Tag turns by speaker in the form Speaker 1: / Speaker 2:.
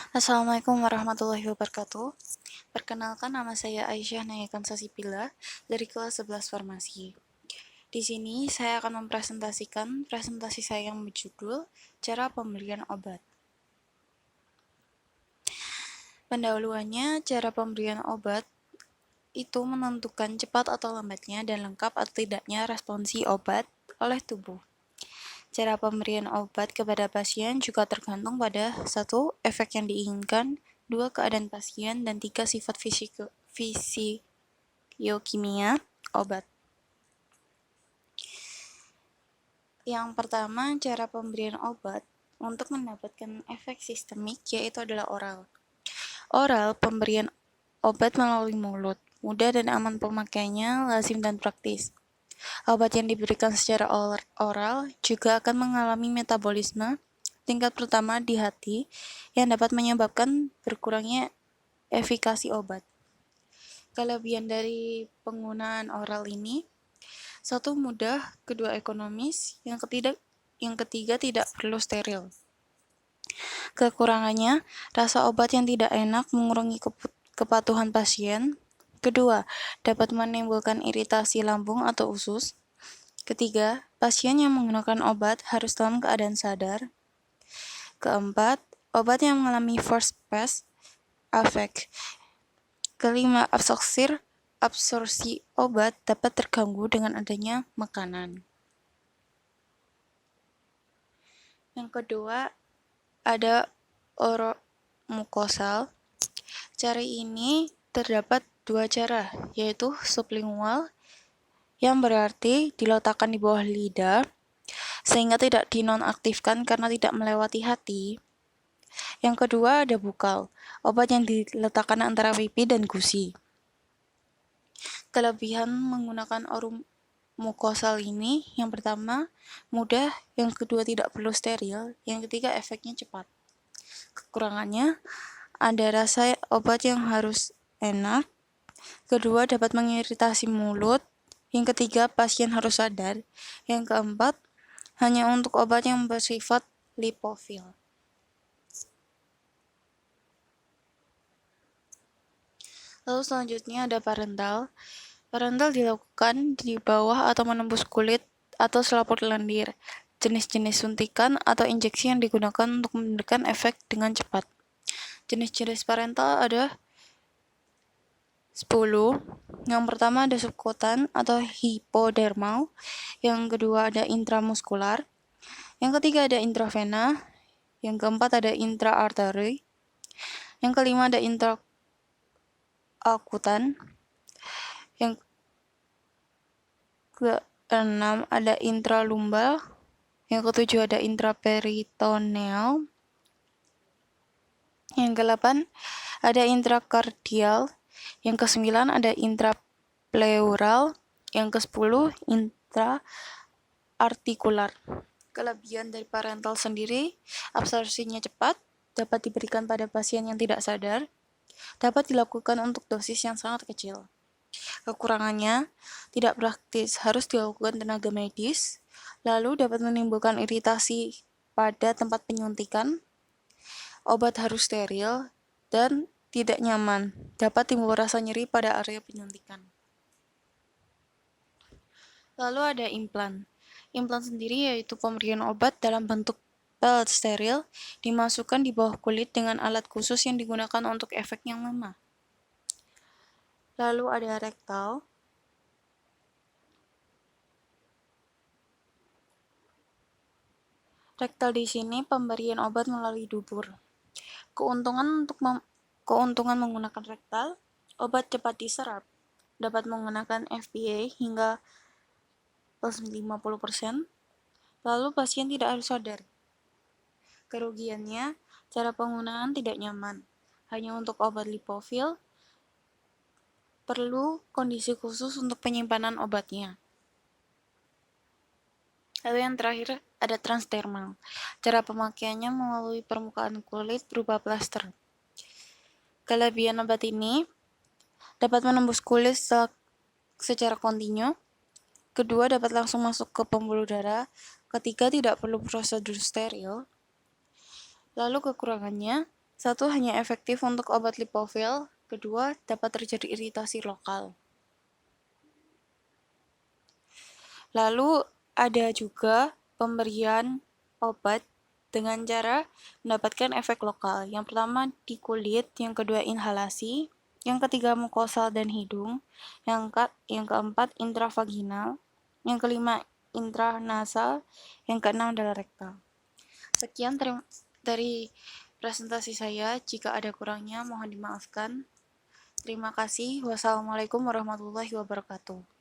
Speaker 1: Assalamualaikum warahmatullahi wabarakatuh. Perkenalkan, nama saya Aisyah Nayakan Sasipila dari kelas 11 Farmasi. Di sini saya akan mempresentasikan presentasi saya yang berjudul Cara Pemberian Obat. Pendahuluannya, cara pemberian obat itu menentukan cepat atau lambatnya dan lengkap atau tidaknya responsi obat oleh tubuh. Cara pemberian obat kepada pasien juga tergantung pada 1. Efek yang diinginkan, 2. Keadaan pasien, dan 3. Sifat fisiokimia obat. Yang pertama, cara pemberian obat untuk mendapatkan efek sistemik yaitu adalah oral. Oral, pemberian obat melalui mulut, mudah dan aman pemakaiannya, lazim dan praktis. Obat yang diberikan secara oral juga akan mengalami metabolisme tingkat pertama di hati yang dapat menyebabkan berkurangnya efikasi obat. Kelebihan dari penggunaan oral ini, 1. Mudah, 2. Ekonomis, yang ketiga tidak perlu steril. Kekurangannya, rasa obat yang tidak enak mengurangi kepatuhan pasien. Kedua, dapat menimbulkan iritasi lambung atau usus. Ketiga, pasien yang menggunakan obat harus dalam keadaan sadar. Keempat, obat yang mengalami first pass effect. Kelima, absorpsi obat dapat terganggu dengan adanya makanan. Yang kedua, ada oromukosal. Cara ini terdapat dua cara, yaitu sublingual, yang berarti diletakkan di bawah lidah, sehingga tidak dinonaktifkan karena tidak melewati hati. Yang kedua ada bukal, obat yang diletakkan antara pipi dan gusi. Kelebihan menggunakan oromukosal ini, yang pertama mudah, yang kedua tidak perlu steril, yang ketiga efeknya cepat. Kekurangannya, ada rasa obat yang harus enak, kedua dapat mengiritasi mulut, yang ketiga pasien harus sadar, yang keempat hanya untuk obat yang bersifat lipofil. Lalu selanjutnya ada parental. Parental dilakukan di bawah atau menembus kulit atau selaput lendir. Jenis-jenis suntikan atau injeksi yang digunakan untuk memberikan efek dengan cepat. Jenis-jenis parental ada 10. Yang pertama ada subkutan atau hipodermal. Yang kedua ada intramuskular. Yang ketiga ada intravena. Yang keempat ada intraarteri. Yang kelima ada intraakutan. Yang keenam ada intralumbal. Yang ketujuh ada intraperitoneal. Yang kedelapan ada intrakardial. Yang kesembilan ada intrapleural. Yang kesepuluh intraartikular. Kelebihan dari parental sendiri, absorpsinya cepat, dapat diberikan pada pasien yang tidak sadar, dapat dilakukan untuk dosis yang sangat kecil. Kekurangannya, tidak praktis, harus dilakukan tenaga medis, lalu dapat menimbulkan iritasi pada tempat penyuntikan, obat harus steril, dan tidak nyaman, dapat timbul rasa nyeri pada area penyuntikan. Lalu ada implan. Implan sendiri yaitu pemberian obat dalam bentuk pelet steril, dimasukkan di bawah kulit dengan alat khusus yang digunakan untuk efek yang lama. Lalu ada rektal. Rektal di sini pemberian obat melalui dubur. Keuntungan menggunakan rektal, obat cepat diserap, dapat menggunakan FPA hingga plus 50%, lalu pasien tidak harus sadar. Kerugiannya, cara penggunaan tidak nyaman, hanya untuk obat lipofil, perlu kondisi khusus untuk penyimpanan obatnya. Lalu yang terakhir ada transdermal. Cara pemakaiannya melalui permukaan kulit berupa plaster. Kelebihan obat ini dapat menembus kulit secara kontinu. Kedua, dapat langsung masuk ke pembuluh darah. Ketiga, tidak perlu prosedur steril. Lalu kekurangannya, Satu, hanya efektif untuk obat lipofil. Kedua, dapat terjadi iritasi lokal. Lalu ada juga pemberian obat dengan cara mendapatkan efek lokal. Yang pertama di kulit, yang kedua inhalasi, yang ketiga mukosal dan hidung, yang keempat intravaginal, yang kelima intranasal, yang keenam adalah rektal. Sekian dari presentasi saya. Jika ada kurangnya mohon dimaafkan. Terima kasih. Wassalamualaikum warahmatullahi wabarakatuh.